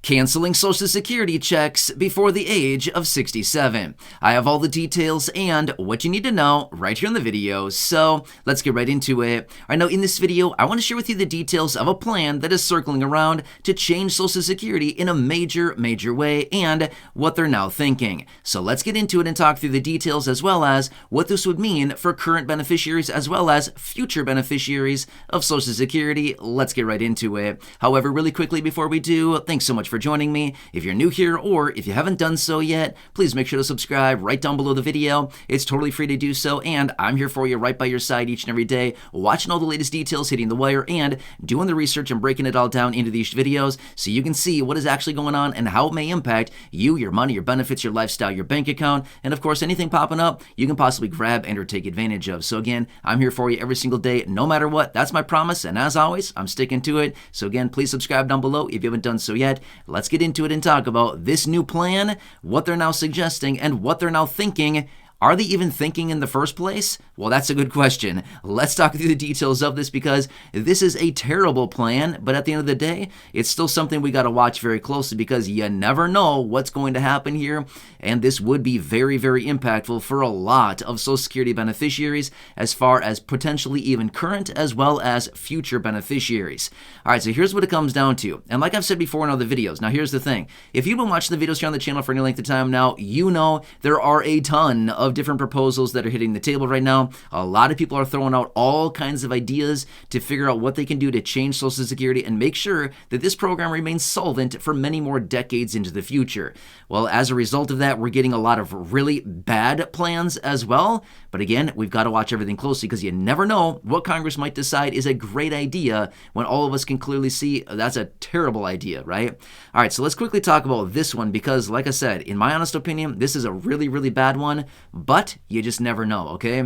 Canceling Social Security checks before the age of 67. I have all the details and what you need to know right here in the video, so let's get right into it. All right, now in this video, I want to share with you the details of a plan that is circling around to change Social Security in a major way and what they're now thinking. So let's get into it and talk through the details as well as what this would mean for current beneficiaries as well as future beneficiaries of Social Security. Let's get right into it. However, really quickly before we do, thanks so much for joining me. If you're new here or if you haven't done so yet, please make sure to subscribe right down below the video. It's totally free to do so, and I'm here for you right by your side each and every day, watching all the latest details hitting the wire and doing the research and breaking it all down into these videos so you can see what is actually going on and how it may impact you, your money, your benefits, your lifestyle, your bank account, and of course anything popping up you can possibly grab and or take advantage of. So again, I'm here for you every single day, no matter what. That's my promise, and as always, I'm sticking to it. So again, please subscribe down below if you haven't done so yet. Let's get into it and talk about this new plan, what they're now suggesting, and what they're now thinking. Are they even thinking in the first place? Well, that's a good question. Let's talk through the details of this because this is a terrible plan, but at the end of the day, it's still something we got to watch very closely because you never know what's going to happen here, and this would be very impactful for a lot of Social Security beneficiaries as far as potentially even current as well as future beneficiaries. All right, so here's what it comes down to, and like I've said before in other videos, now here's the thing. If you've been watching the videos here on the channel for any length of time now, you know there are a ton of different proposals that are hitting the table right now. A lot of people are throwing out all kinds of ideas to figure out what they can do to change Social Security and make sure that this program remains solvent for many more decades into the future. Well, as a result of that, we're getting a lot of really bad plans as well. But again, we've got to watch everything closely because you never know what Congress might decide is a great idea when all of us can clearly see that's a terrible idea, right? All right, so let's quickly talk about this one because, like I said, in my honest opinion, this is a really bad one. But you just never know, okay?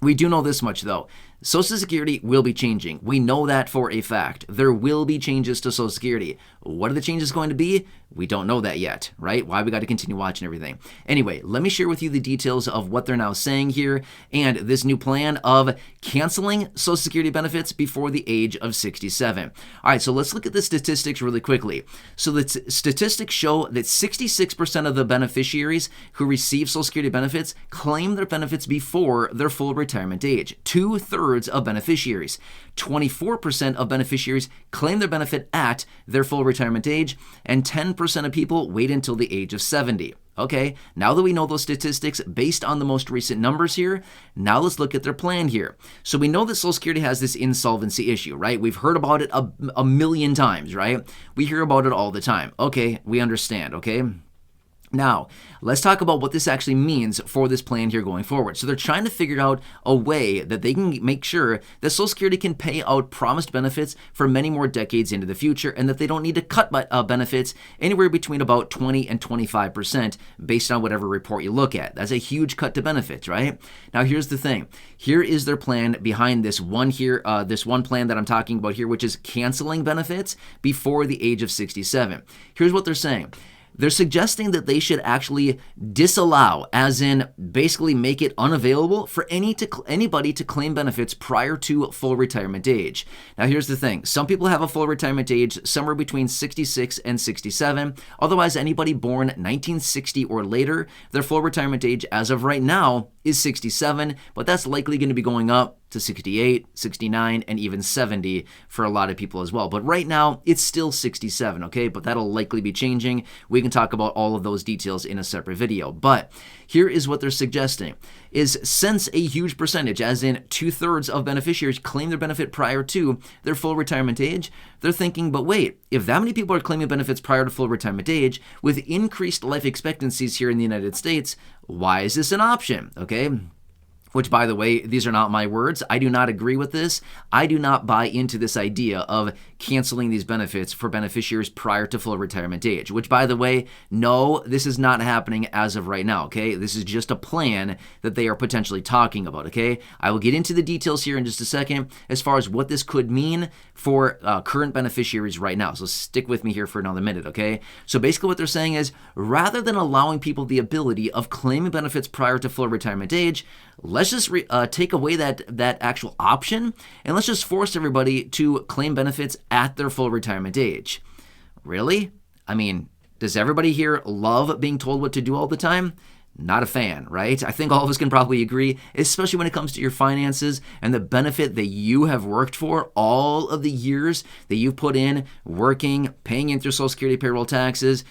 We do know this much, though. Social Security will be changing. We know that for a fact. There will be changes to Social Security. What are the changes going to be? We don't know that yet, right? Why we got to continue watching everything. Anyway, let me share with you the details of what they're now saying here and this new plan of canceling Social Security benefits before the age of 67. All right, so let's look at the statistics really quickly. So the statistics show that 66% of the beneficiaries who receive Social Security benefits claim their benefits before their full retirement age. 2/3 of beneficiaries. 24% of beneficiaries claim their benefit at their full retirement age, and 10% of people wait until the age of 70. Okay, now that we know those statistics based on the most recent numbers here, now let's look at their plan here. So we know that Social Security has this insolvency issue, right? We've heard about it a million times, right? We hear about it all the time. Okay, we understand, okay? Now, let's talk about what this actually means for this plan here going forward. So they're trying to figure out a way that they can make sure that Social Security can pay out promised benefits for many more decades into the future and that they don't need to cut benefits anywhere between about 20 and 25% based on whatever report you look at. That's a huge cut to benefits, right? Now, here's the thing. Here is their plan behind this one here, this one plan that I'm talking about here, which is canceling benefits before the age of 67. Here's what they're saying. They're suggesting that they should actually disallow, as in basically make it unavailable for anybody to claim benefits prior to full retirement age. Now, here's the thing. Some people have a full retirement age somewhere between 66 and 67. Otherwise, anybody born 1960 or later, their full retirement age as of right now is 67, but that's likely going to be going up to 68, 69, and even 70 for a lot of people as well. But right now, it's still 67, okay? But that'll likely be changing. We can talk about all of those details in a separate video. But here is what they're suggesting, is since a huge percentage, as in 2/3 of beneficiaries claim their benefit prior to their full retirement age, they're thinking, but wait, if that many people are claiming benefits prior to full retirement age, with increased life expectancies here in the United States, why is this an option, okay? Which, by the way, these are not my words. I do not agree with this. I do not buy into this idea of canceling these benefits for beneficiaries prior to full retirement age, which, by the way, no, this is not happening as of right now, okay? This is just a plan that they are potentially talking about, okay? I will get into the details here in just a second as far as what this could mean for current beneficiaries right now. So stick with me here for another minute, okay? So basically what they're saying is, rather than allowing people the ability of claiming benefits prior to full retirement age, let's just take away that actual option, and let's just force everybody to claim benefits at their full retirement age. Really? I mean, does everybody here love being told what to do all the time? Not a fan, right? I think all of us can probably agree, especially when it comes to your finances and the benefit that you have worked for all of the years that you've put in, working, paying into your Social Security payroll taxes,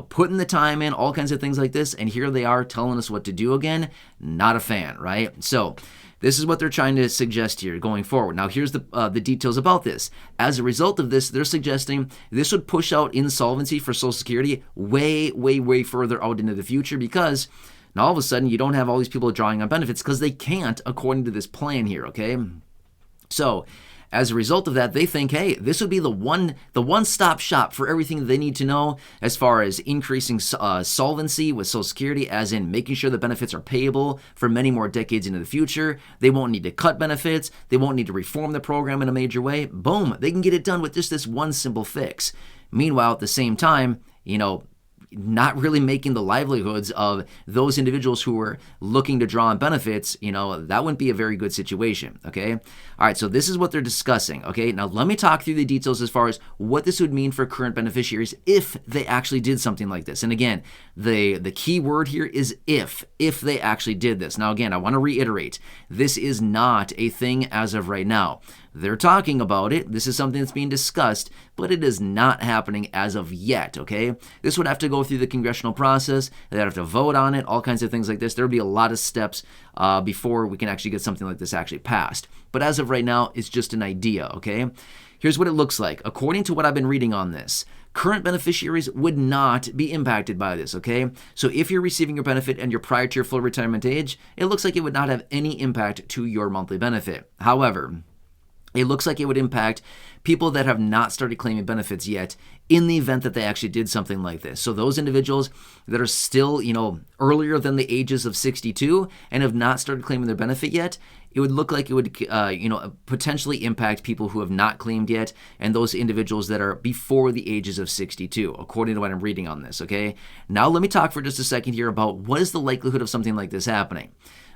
putting the time in, all kinds of things like this, and here they are telling us what to do again. Not a fan, right? So this is what they're trying to suggest here going forward. Now, here's the details about this. As a result of this, they're suggesting this would push out insolvency for Social Security way, way, way further out into the future, because now all of a sudden you don't have all these people drawing on benefits because they can't, according to this plan here, okay? So as a result of that, they think, hey, this would be the one-stop shop for everything that they need to know as far as increasing solvency with Social Security, as in making sure the benefits are payable for many more decades into the future. They won't need to cut benefits. They won't need to reform the program in a major way. Boom, they can get it done with just this one simple fix. Meanwhile, at the same time, not really making the livelihoods of those individuals who were looking to draw on benefits, that wouldn't be a very good situation, okay? All right, so this is what they're discussing, okay? Now, let me talk through the details as far as what this would mean for current beneficiaries if they actually did something like this. And again, the key word here is if they actually did this. Now, again, I want to reiterate, this is not a thing as of right now. They're talking about it. This is something that's being discussed, but it is not happening as of yet, okay? This would have to go through the congressional process. They'd have to vote on it, all kinds of things like this. There would be a lot of steps before we can actually get something like this actually passed. But as of right now, it's just an idea, okay? Here's what it looks like. According to what I've been reading on this, current beneficiaries would not be impacted by this, okay? So if you're receiving your benefit and you're prior to your full retirement age, it looks like it would not have any impact to your monthly benefit. However, it looks like it would impact people that have not started claiming benefits yet in the event that they actually did something like this. So those individuals that are still, earlier than the ages of 62 and have not started claiming their benefit yet, it would look like it would, potentially impact people who have not claimed yet and those individuals that are before the ages of 62, according to what I'm reading on this, okay? Now let me talk for just a second here about what is the likelihood of something like this happening.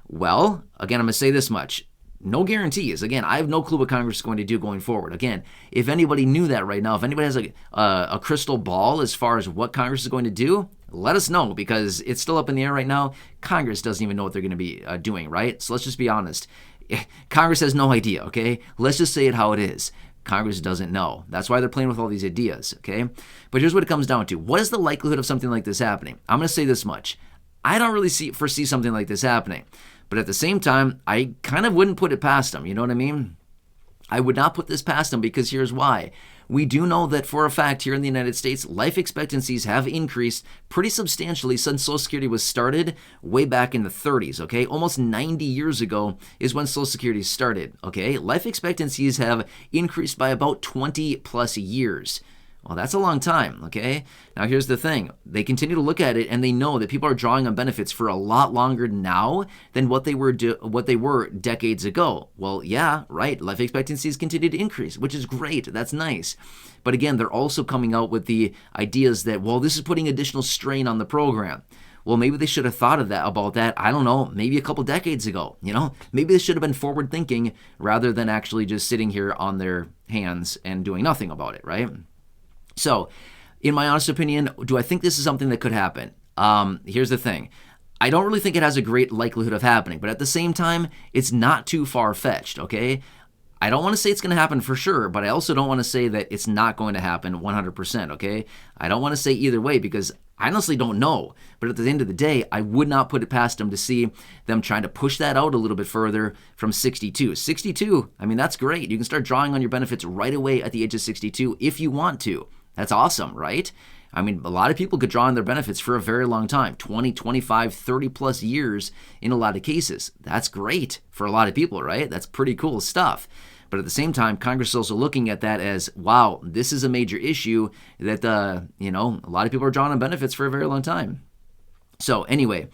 Well, again, I'm going to say this much. No guarantees. Again, I have no clue what Congress is going to do going forward. Again, if anybody knew that right now, if anybody has a crystal ball as far as what Congress is going to do, let us know, because it's still up in the air right now. Congress doesn't even know what they're going to be doing, right? So let's just be honest. Congress has no idea, okay? Let's just say it how it is. Congress doesn't know. That's why they're playing with all these ideas, okay? But here's what it comes down to. What is the likelihood of something like this happening? I'm going to say this much. I don't really foresee something like this happening. But at the same time, I kind of wouldn't put it past them. You know what I mean? I would not put this past them, because here's why. We do know that for a fact here in the United States, life expectancies have increased pretty substantially since Social Security was started way back in the 30s, okay? Almost 90 years ago is when Social Security started, okay? Life expectancies have increased by about 20 plus years. Well, that's a long time, okay? Now, here's the thing. They continue to look at it, and they know that people are drawing on benefits for a lot longer now than what they were decades ago. Well, yeah, right. Life expectancies continue to increase, which is great. That's nice. But again, they're also coming out with the ideas that, well, this is putting additional strain on the program. Well, maybe they should have thought of that about that, I don't know, maybe a couple decades ago, Maybe they should have been forward thinking rather than actually just sitting here on their hands and doing nothing about it, right? So, in my honest opinion, do I think this is something that could happen? Here's the thing. I don't really think it has a great likelihood of happening, but at the same time, it's not too far-fetched, okay? I don't want to say it's going to happen for sure, but I also don't want to say that it's not going to happen 100%, okay? I don't want to say either way, because I honestly don't know. But at the end of the day, I would not put it past them to see them trying to push that out a little bit further from 62. 62, I mean, that's great. You can start drawing on your benefits right away at the age of 62 if you want to. That's awesome, right? I mean, a lot of people could draw on their benefits for a very long time, 20, 25, 30 plus years in a lot of cases. That's great for a lot of people, right? That's pretty cool stuff. But at the same time, Congress is also looking at that as, wow, this is a major issue that, a lot of people are drawing on benefits for a very long time. So anyway,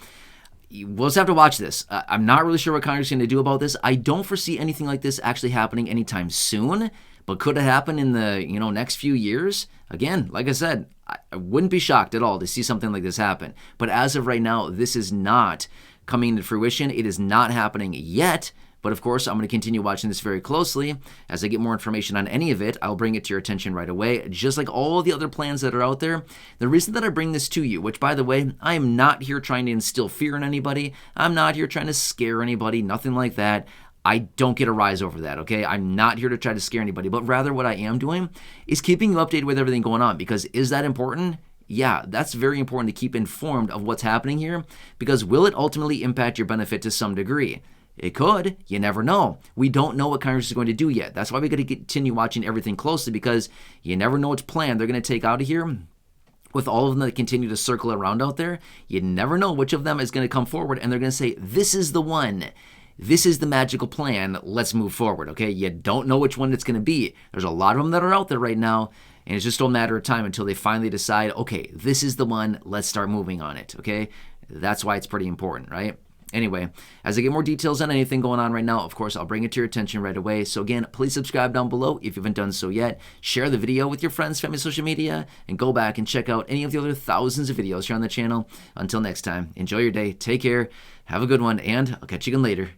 we'll just have to watch this. I'm not really sure what Congress is going to do about this. I don't foresee anything like this actually happening anytime soon. But could it happen in the next few years? Again, like I said, I wouldn't be shocked at all to see something like this happen. But as of right now, this is not coming to fruition. It is not happening yet. But of course, I'm going to continue watching this very closely. As I get more information on any of it, I'll bring it to your attention right away, just like all the other plans that are out there. The reason that I bring this to you, which by the way, I am not here trying to instill fear in anybody. I'm not here trying to scare anybody, nothing like that. I don't get a rise over that, okay? I'm not here to try to scare anybody, but rather what I am doing is keeping you updated with everything going on, because is that important? Yeah, that's very important to keep informed of what's happening here, because will it ultimately impact your benefit to some degree? It could. You never know. We don't know what Congress is going to do yet. That's why we got to continue watching everything closely, because you never know which plan they're going to take out of here. With all of them that continue to circle around out there, you never know which of them is going to come forward, and they're going to say, this is the one. This is the magical plan. Let's move forward, okay? You don't know which one it's going to be. There's a lot of them that are out there right now, and it's just a matter of time until they finally decide, okay, this is the one. Let's start moving on it, okay? That's why it's pretty important, right? Anyway, as I get more details on anything going on right now, of course, I'll bring it to your attention right away. So again, please subscribe down below if you haven't done so yet. Share the video with your friends, family, social media, and go back and check out any of the other thousands of videos here on the channel. Until next time, enjoy your day, take care, have a good one, and I'll catch you again later.